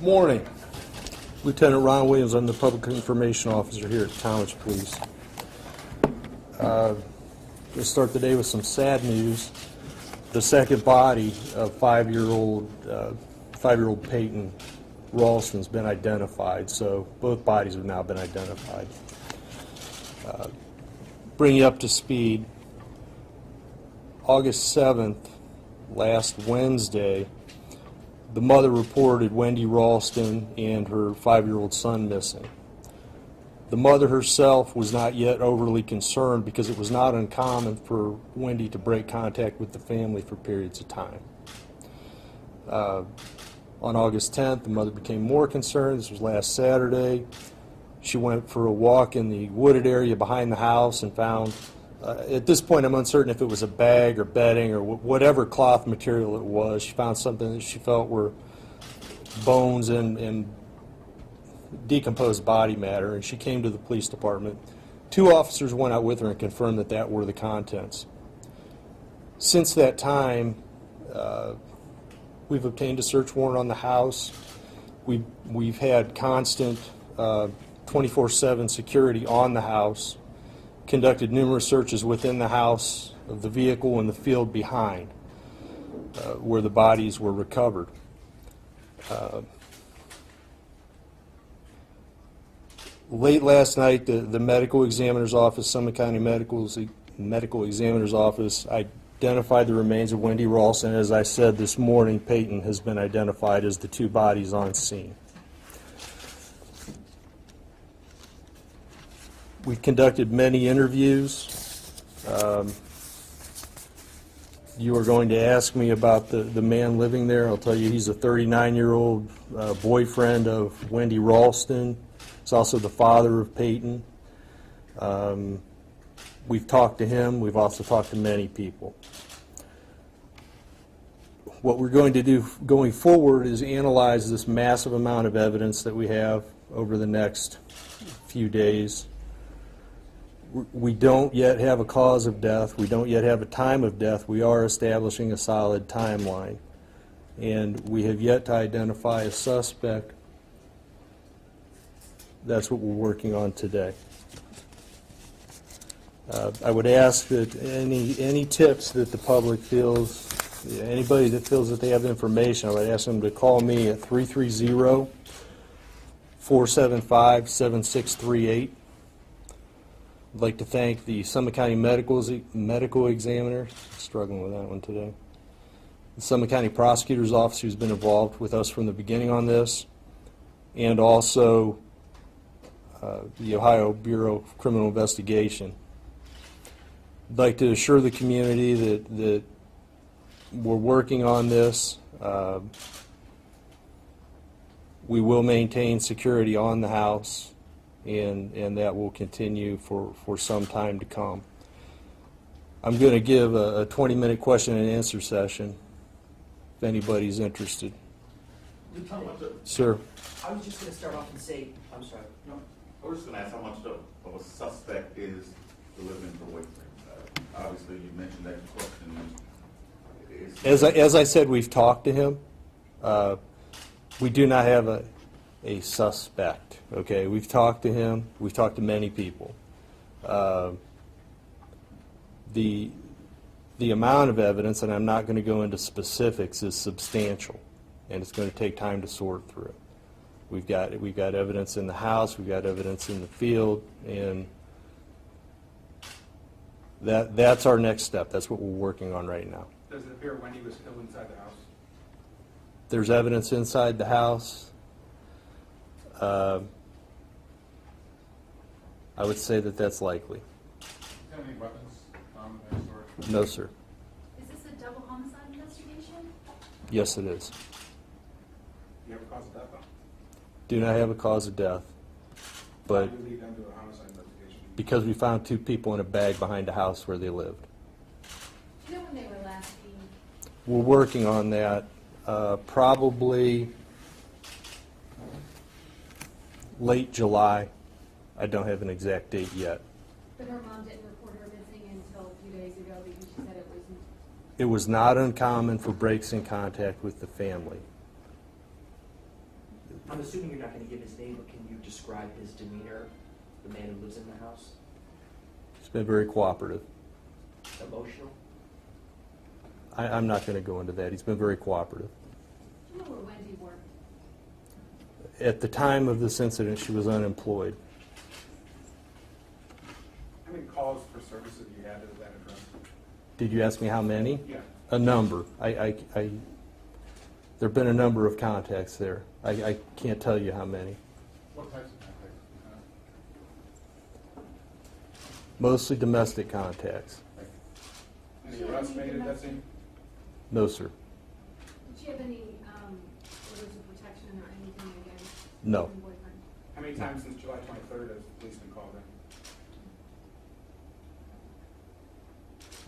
Morning. Lieutenant Ron Williams, I'm the Public Information Officer here at Tallmadge Police. We'll start the day with some sad news. The second body of five-year-old Peyton Ralston's been identified, so both bodies have now been identified. Bring you up to speed. August 7th, last Wednesday, the mother reported Wendy Ralston and her 5-year-old son missing. The mother herself was not yet overly concerned because it was not uncommon for Wendy to break contact with the family for periods of time. On August 10th, the mother became more concerned. This was last Saturday. She went for a walk in the wooded area behind the house and found, at this point I'm uncertain if it was a bag or bedding or whatever cloth material it was. She found something that she felt were bones and decomposed body matter, and she came to the police department. 2 officers went out with her and confirmed that that were the contents. Since that time, we've obtained a search warrant on the house. We've had constant 24/7 security on the house, conducted numerous searches within the house, of the vehicle, and the field behind where the bodies were recovered. Late last night, the medical examiner's office, Summit County Medical Examiner's Office, identified the remains of Wendy Ralston. As I said this morning, Peyton has been identified as the 2 bodies on scene. We've conducted many interviews. You are going to ask me about the man living there. I'll tell you he's a 39-year-old boyfriend of Wendy Ralston. He's also the father of Peyton. We've talked to him. We've also talked to many people. What we're going to do going forward is analyze this massive amount of evidence that we have over the next few days. We don't yet have a cause of death. We don't yet have a time of death. We are establishing a solid timeline. And we have yet to identify a suspect. That's what we're working on today. I would ask that any tips that the public feels, anybody that feels that they have information, I would ask them to call me at 330-475-7638. I'd like to thank the Summit County Medical Examiner, struggling with that one today, the Summit County Prosecutor's Office, who's been involved with us from the beginning on this, and also the Ohio Bureau of Criminal Investigation. I'd like to assure the community that we're working on this. We will maintain security on the house, and that will continue for some time to come. I'm going to give a 20-minute question and answer session if anybody's interested. Sir? I was just going to start off and say, I'm sorry. No, I was just going to ask how much of a suspect is the living boyfriend. Obviously, you mentioned that question. As I said, we've talked to him. We do not have a suspect. Okay, we've talked to him. We've talked to many people. The amount of evidence, and I'm not going to go into specifics, is substantial, and it's going to take time to sort through. We've got evidence in the house. We've got evidence in the field, and that's our next step. That's what we're working on right now. Does it appear Wendy was still inside the house? There's evidence inside the house. I would say that that's likely. Any weapons found in the storage? No, sir. Is this a double homicide investigation? Yes, it is. Do you have a cause of death, though? Do not have a cause of death, but Why do you lead them to a homicide investigation? because we found 2 people in a bag behind a house where they lived. Do you know when they were last seen? We're working on that. Probably late July. I don't have an exact date yet. But her mom didn't report her missing until a few days ago because she said It was not uncommon for breaks in contact with the family. I'm assuming you're not gonna give his name, but can you describe his demeanor, the man who lives in the house? He's been very cooperative. Emotional? I'm not going to go into that. He's been very cooperative. Do you know where Wendy worked? At the time of this incident, she was unemployed. How many calls for services you had to that address? Did you ask me how many? Yeah. A number. There have been a number of contacts there. I can't tell you how many. What types of contacts? Mostly domestic contacts. Any arrests made at that scene? No, sir. Did she have any orders of protection or anything against No. her boyfriend? How many times since July 23rd has the police been called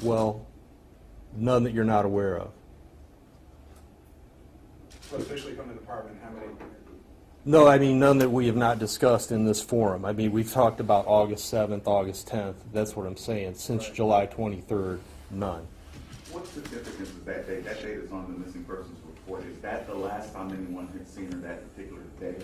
in? Well, none that you're not aware of. So officially from the department, how many? No, I mean none that we have not discussed in this forum. I mean, we've talked about August 7th, August 10th. That's what I'm saying. Since Right. July 23rd, none. What's the significance of that date? That date is on the missing persons report. Is that the last time anyone had seen her that particular day?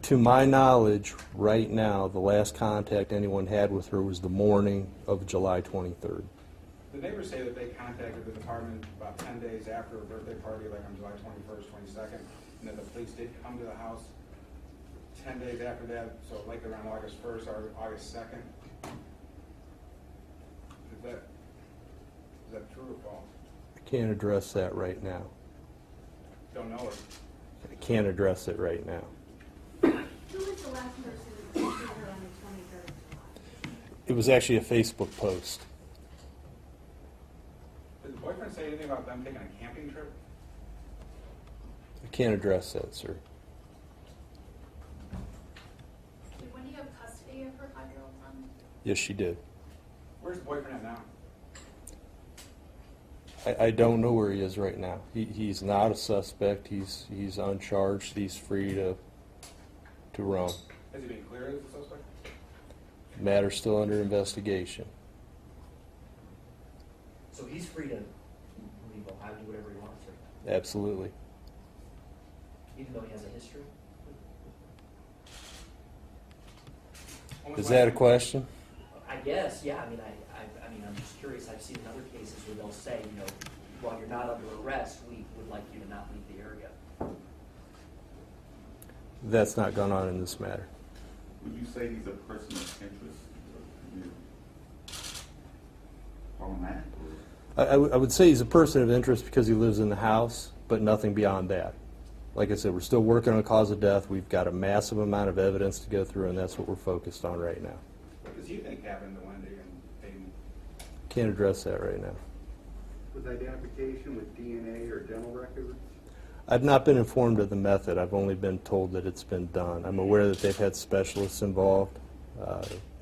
To my knowledge, right now, the last contact anyone had with her was the morning of July 23rd. The neighbors say that they contacted the department about 10 days after her birthday party, like on July 21st, 22nd, and that the police did come to the house 10 days after that, so like around August 1st or August 2nd. Is that true or false? I can't address that right now. Don't know it. I can't address it right now. Who was the last person to see her on the 23rd? It was actually a Facebook post. Did the boyfriend say anything about them taking a camping trip? I can't address that, sir. Did Wendy have custody of her 5-year-old son? Yes, she did. Where's the boyfriend at now? I don't know where he is right now. He's not a suspect. He's uncharged. He's free to roam. Has he been cleared as a suspect? Matter's still under investigation. So he's free to leave Ohio, do whatever he wants, or, Absolutely. even though he has a history? Is that a question? I guess, yeah, I mean, I'm just curious, I've seen in other cases where they'll say, while you're not under arrest, we would like you to not leave the area. That's not gone on in this matter. Would you say he's a person of interest? Problematic? I would say he's a person of interest because he lives in the house, but nothing beyond that. Like I said, we're still working on a cause of death. We've got a massive amount of evidence to go through, and that's what we're focused on right now. What does he think happened to Wendy and Peyton? Can't address that right now. With identification with DNA or dental records? I've not been informed of the method. I've only been told that it's been done. I'm aware that they've had specialists involved,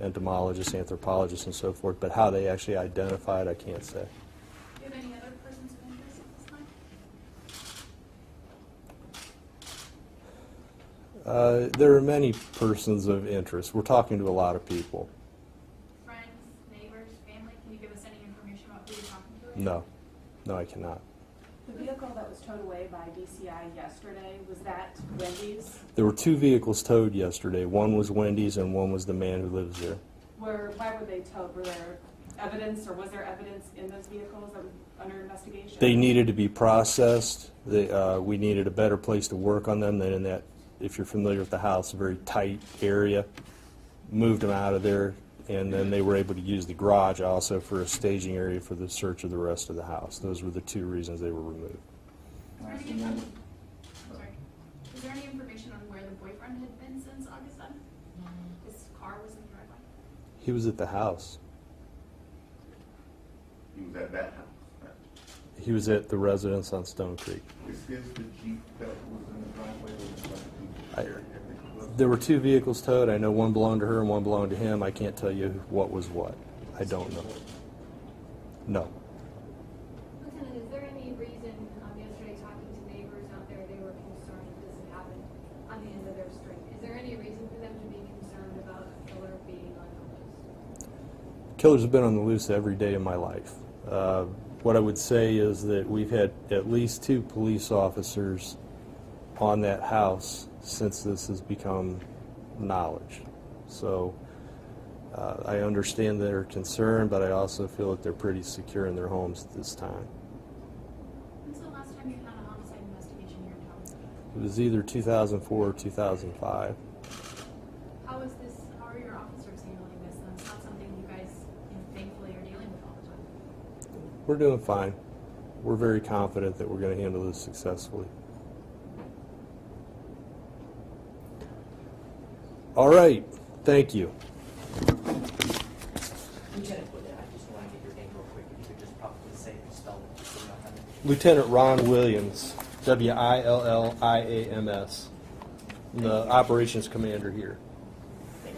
entomologists, anthropologists, and so forth, but how they actually identified, I can't say. Do you have any other persons of interest at this time? There are many persons of interest. We're talking to a lot of people. Friends, neighbors, family? Can you give us any information about who you're talking to? No. No, I cannot. The vehicle that was towed away by DCI yesterday, was that Wendy's? There were two vehicles towed yesterday. One was Wendy's and one was the man who lives there. Why were they towed? Were there evidence, or was there evidence in those vehicles that were under investigation? They needed to be processed. We needed a better place to work on them than in that, if you're familiar with the house, a very tight area. Moved them out of there, and then they were able to use the garage also for a staging area for the search of the rest of the house. Those were the two reasons they were removed. Is there any information on where the boyfriend had been since August 7th? His car was in the driveway. He was at the house. He was at that house, right? He was at the residence on Stone Creek. Is his the Jeep that was in the driveway? There were two vehicles towed. I know one belonged to her and one belonged to him. I can't tell you what was what. I don't know. No. Lieutenant, is there any reason, yesterday talking to neighbors out there, they were concerned that this had happened on the end of their street? Is there any reason for them to be concerned about a killer being on the loose? Killers have been on the loose every day of my life. What I would say is that we've had at least two police officers on that house since this has become knowledge. So I understand their concern, but I also feel that they're pretty secure in their homes at this time. When's the last time you had a homicide investigation here in town? It was either 2004 or 2005. How are your officers handling this? And it's not something you guys, thankfully are dealing with all the time. We're doing fine. We're very confident that we're going to handle this successfully. All right. Thank you. Lieutenant, I just want to get your name real quick. If you could just probably say and spell it, just so we don't have it. Lieutenant Ron Williams, Williams, the operations commander here. There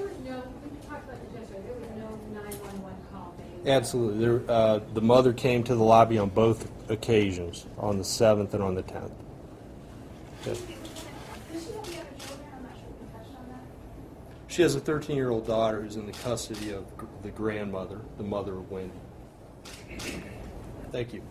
was no, we talked about this yesterday, there was no 911 call made. Absolutely. The mother came to the lobby on both occasions, on the 7th and on the 10th. Okay. Does she have the other children? I'm not sure if we touched on that. She has a 13-year-old daughter who's in the custody of the grandmother, the mother of Wendy. Thank you.